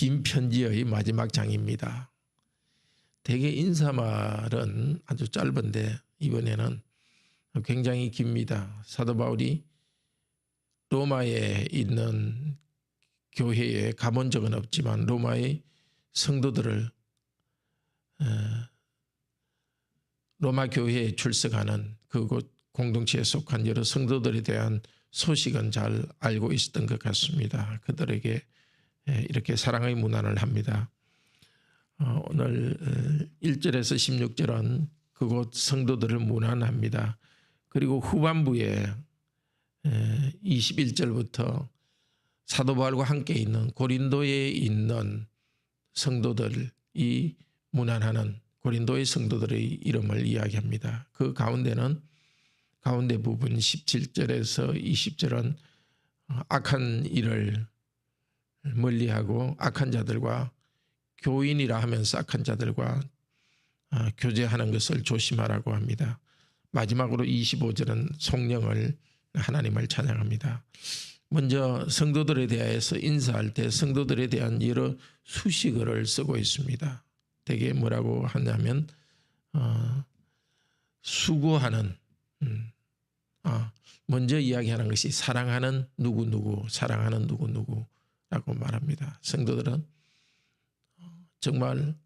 긴 편지의 마지막 장입니다. 대개 인사말은 아주 짧은데 이번에는 굉장히 깁니다. 사도 바울이 로마에 있는 교회에 가본 적은 없지만 로마의 성도들을 로마 교회에 출석하는 그곳 공동체에 속한 여러 성도들에 대한 소식은 잘 알고 있었던 것 같습니다. 그들에게 이렇게 사랑의 문안을 합니다. 오늘 1절에서 16절은 그곳 성도들을 문안합니다. 그리고 후반부에 21절부터 사도 바울과 함께 있는 고린도에 있는 성도들이 문안하는 고린도의 성도들의 이름을 이야기합니다. 그 가운데 부분 17절에서 20절은 악한 일을 멀리하고 악한 자들과 교인이라 하면서 악한 자들과 교제하는 것을 조심하라고 합니다. 마지막으로 25절은 성령을 하나님을 찬양합니다. 먼저 성도들에 대해서 인사할 때 성도들에 대한 여러 수식어를 쓰고 있습니다. 대개 뭐라고 하냐면 수고하는 먼저 이야기하는 것이 사랑하는 누구누구 사랑하는 누구누구라고 말합니다. 성도들은 정말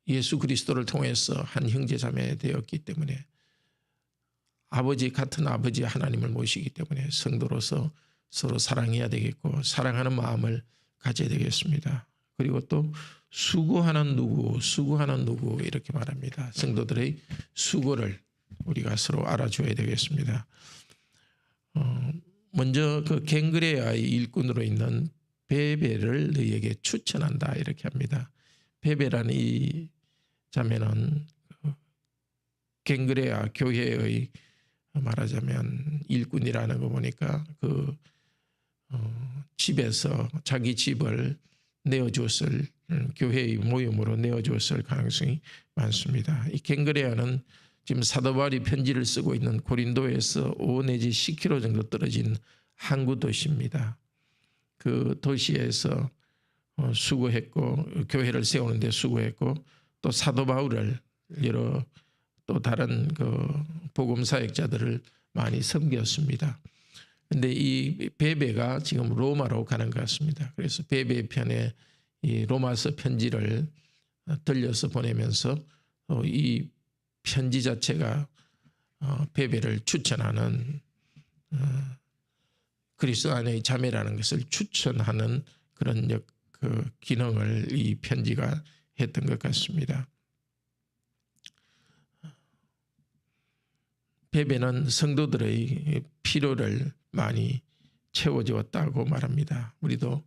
예수 그리스도를 통해서 한 형제자매 되었기 때문에 같은 아버지 하나님을 모시기 때문에 성도로서 서로 사랑해야 되겠고 사랑하는 마음을 가져야 되겠습니다. 그리고 또 수고하는 누구 이렇게 말합니다. 성도들의 수고를 우리가 서로 알아줘야 되겠습니다. 먼저 그 갱그레아의 일꾼으로 있는 베베를 너희에게 추천한다 이렇게 합니다. 베베라는 이 자매는 갱그레아 교회의 말하자면 일꾼이라는 거 보니까 그 집에서 자기 집을 내어주었을 교회의 모임으로 내어주었을 가능성이 많습니다. 이 갱그레아는 지금 사도 바울이 편지를 쓰고 있는 고린도에서 5 내지 10km 정도 떨어진 항구 도시입니다. 그 도시에서 수고했고 교회를 세우는 데 수고했고 또 사도 바울을 여러 또 다른 그 복음 사역자들을 많이 섬겼습니다. 그런데 이 베베가 지금 로마로 가는 것 같습니다. 그래서 베베 편에 이 로마서 편지를 들려서 보내면서 이 편지 자체가 베베를 추천하는 그리스도 안의 자매라는 것을 추천하는 그런 그 기능을 이 편지가 했던 것 같습니다. 베베는 성도들의 필요를 많이 채워주었다고 말합니다. 우리도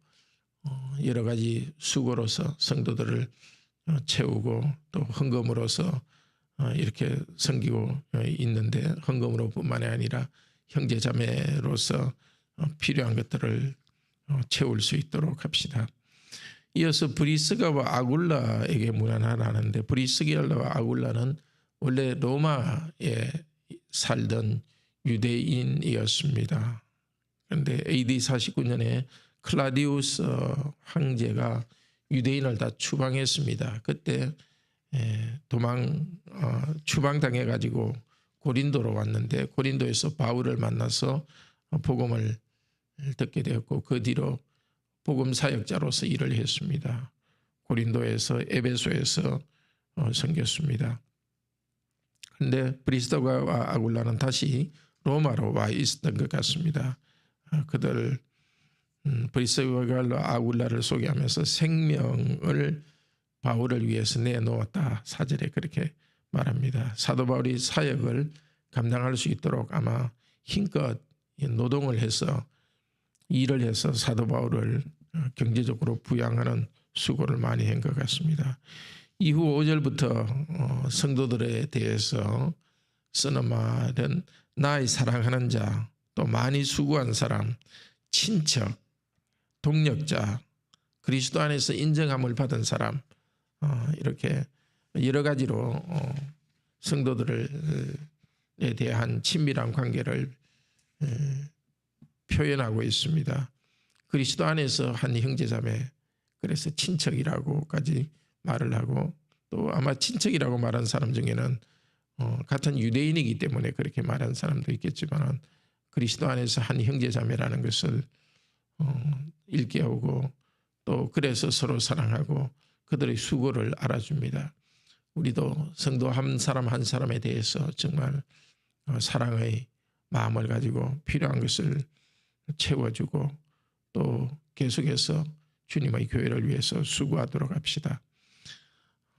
여러 가지 수고로서 성도들을 채우고 또 헌금으로서 이렇게 섬기고 있는데 헌금으로뿐만이 아니라 형제자매로서 필요한 것들을 채울 수 있도록 합시다. 이어서 브리스가와 아굴라에게 문안하라는데 브리스가와 아굴라는 원래 로마에 살던 유대인이었습니다. 그런데 AD 49년에 클라디우스 황제가 유대인을 다 추방했습니다. 그때 추방당해 가지고 고린도로 왔는데 고린도에서 바울을 만나서 복음을 듣게 되었고 그 뒤로 복음 사역자로서 일을 했습니다. 고린도에서 에베소에서 섬겼습니다. 그런데 브리스가와 아굴라는 다시 로마로 와 있었던 것 같습니다. 그들 브리스가와 아굴라를 소개하면서 생명을 바울을 위해서 내놓았다. 4절에 그렇게 말합니다. 사도 바울이 사역을 감당할 수 있도록 아마 힘껏 노동을 해서 일을 해서 사도 바울을 경제적으로 부양하는 수고를 많이 한 것 같습니다. 이후 5절부터 성도들에 대해서 쓰는 말은 나의 사랑하는 자, 또 많이 수고한 사람, 친척, 동력자, 그리스도 안에서 인정함을 받은 사람 이렇게 여러 가지로 성도들에 대한 친밀한 관계를 표현하고 있습니다. 그리스도 안에서 한 형제자매, 그래서 친척이라고까지 말을 하고, 또 아마 친척이라고 말한 사람 중에는 같은 유대인이기 때문에 그렇게 말한 사람도 있겠지만 그리스도 안에서 한 형제자매라는 것을 일깨우고, 또 그래서 서로 사랑하고 그들의 수고를 알아줍니다. 우리도 성도 한 사람 한 사람에 대해서 정말 사랑의 마음을 가지고 필요한 것을 채워주고, 또 계속해서 주님의 교회를 위해서 수고하도록 합시다.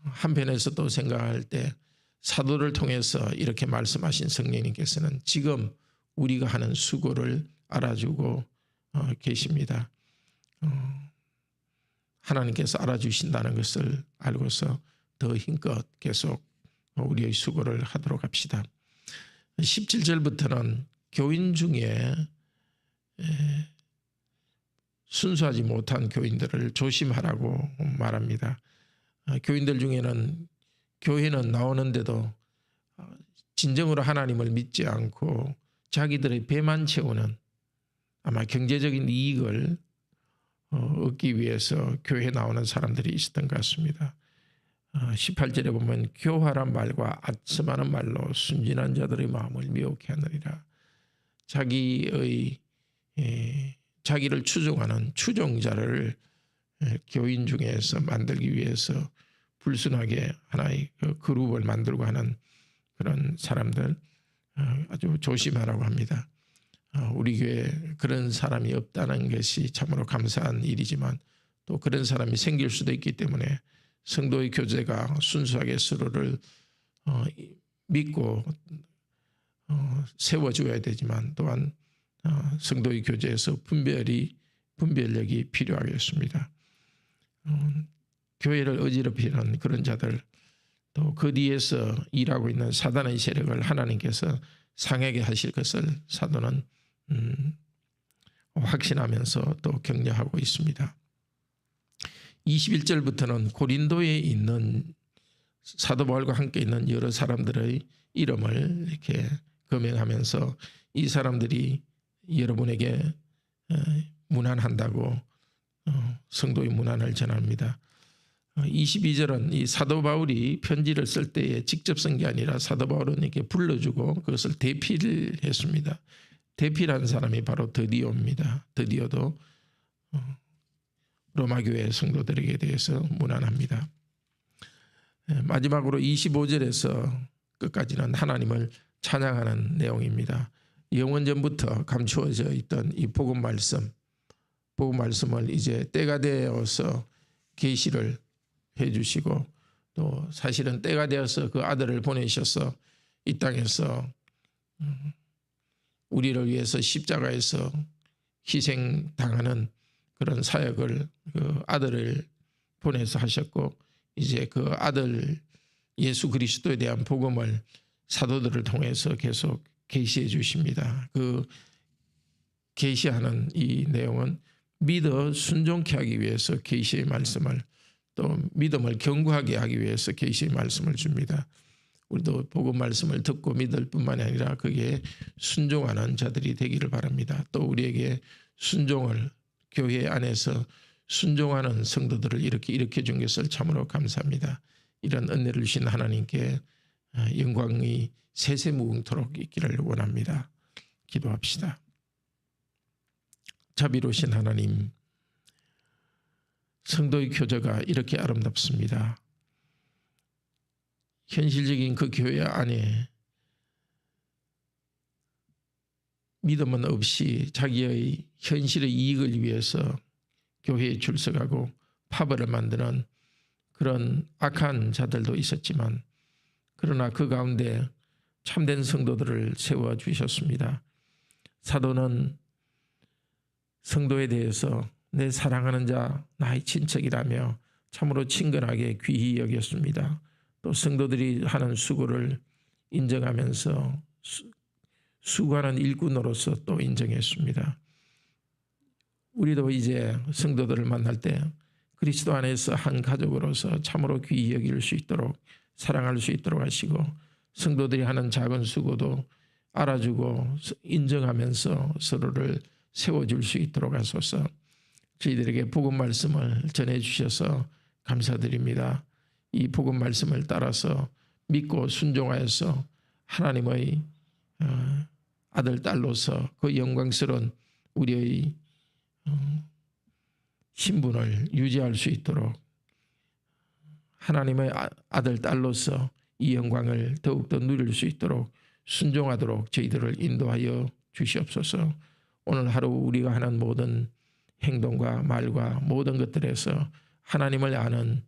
한편에서 또 생각할 때 사도를 통해서 이렇게 말씀하신 성령님께서는 지금 우리가 하는 수고를 알아주고 계십니다. 하나님께서 알아주신다는 것을 알고서 더 힘껏 계속 우리의 수고를 하도록 합시다. 17절부터는 교인 중에 순수하지 못한 교인들을 조심하라고 말합니다. 교인들 중에는 교회는 나오는데도 진정으로 하나님을 믿지 않고 자기들의 배만 채우는, 아마 경제적인 이익을 얻기 위해서 교회에 나오는 사람들이 있었던 것 같습니다. 18절에 보면 교활한 말과 아첨하는 말로 순진한 자들의 마음을 미혹해 하느니라. 자기를 추종하는 추종자를 교인 중에서 만들기 위해서 불순하게 하나의 그룹을 만들고 하는 그런 사람들 아주 조심하라고 합니다. 우리 교회에 그런 사람이 없다는 것이 참으로 감사한 일이지만 또 그런 사람이 생길 수도 있기 때문에 성도의 교제가 순수하게 서로를 믿고 세워줘야 되지만, 또한 성도의 교제에서 분별력이 필요하겠습니다. 교회를 어지럽히는 그런 자들, 또 그 뒤에서 일하고 있는 사단의 세력을 하나님께서 상하게 하실 것을 사도는 확신하면서 또 격려하고 있습니다. 21절부터는 고린도에 있는 사도 바울과 함께 있는 여러 사람들의 이름을 이렇게 거명하면서 이 사람들이 여러분에게 문안한다고 성도의 문안을 전합니다. 22절은 이 사도 바울이 편지를 쓸 때에 직접 쓴 게 아니라 사도 바울은 이렇게 불러주고 그것을 대피를 했습니다. 대피라는 사람이 바로 드디오입니다. 드디오도 로마 교회 성도들에게 대해서 문안합니다. 마지막으로 25절에서 끝까지는 하나님을 찬양하는 내용입니다. 영원전부터 감추어져 있던 이 복음 말씀을 이제 때가 되어서 계시를 해주시고, 또 사실은 때가 되어서 그 아들을 보내셔서 이 땅에서 우리를 위해서 십자가에서 희생당하는 그런 사역을 그 아들을 보내서 하셨고, 이제 그 아들 예수 그리스도에 대한 복음을 사도들을 통해서 계속 계시해 주십니다. 그 계시하는 이 내용은 믿어 순종케 하기 위해서 계시의 말씀을, 또 믿음을 견고하게 하기 위해서 계시의 말씀을 줍니다. 우리도 복음 말씀을 듣고 믿을 뿐만이 아니라 그게 순종하는 자들이 되기를 바랍니다. 또 우리에게 순종을, 교회 안에서 순종하는 성도들을 이렇게 일으켜 준 것을 참으로 감사합니다. 이런 은혜를 주신 하나님께 영광이 세세무궁토록 있기를 원합니다. 기도합시다. 자비로우신 하나님, 성도의 교제가 이렇게 아름답습니다. 현실적인 그 교회 안에 믿음은 없이 자기의 현실의 이익을 위해서 교회에 출석하고 파벌을 만드는 그런 악한 자들도 있었지만, 그러나 그 가운데 참된 성도들을 세워주셨습니다. 사도는 성도에 대해서 내 사랑하는 자, 나의 친척이라며 참으로 친근하게 귀히 여겼습니다. 또 성도들이 하는 수고를 인정하면서 수고하는 일꾼으로서 또 인정했습니다. 우리도 이제 성도들을 만날 때 그리스도 안에서 한 가족으로서 참으로 귀히 여길 수 있도록, 사랑할 수 있도록 하시고, 성도들이 하는 작은 수고도 알아주고 인정하면서 서로를 세워줄 수 있도록 하소서. 저희들에게 복음 말씀을 전해주셔서 감사드립니다. 이 복음 말씀을 따라서 믿고 순종하여서 하나님의 아들 딸로서 그 영광스러운 우리의 신분을 유지할 수 있도록 하나님의 아들 딸로서 이 영광을 더욱더 누릴 수 있도록 순종하도록 저희들을 인도하여 주시옵소서. 오늘 하루 우리가 하는 모든 행동과 말과 모든 것들에서 하나님을 아는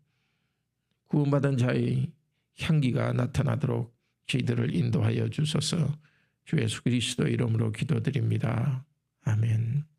구원받은 자의 향기가 나타나도록 저희들을 인도하여 주소서. 주 예수 그리스도 이름으로 기도드립니다. 아멘.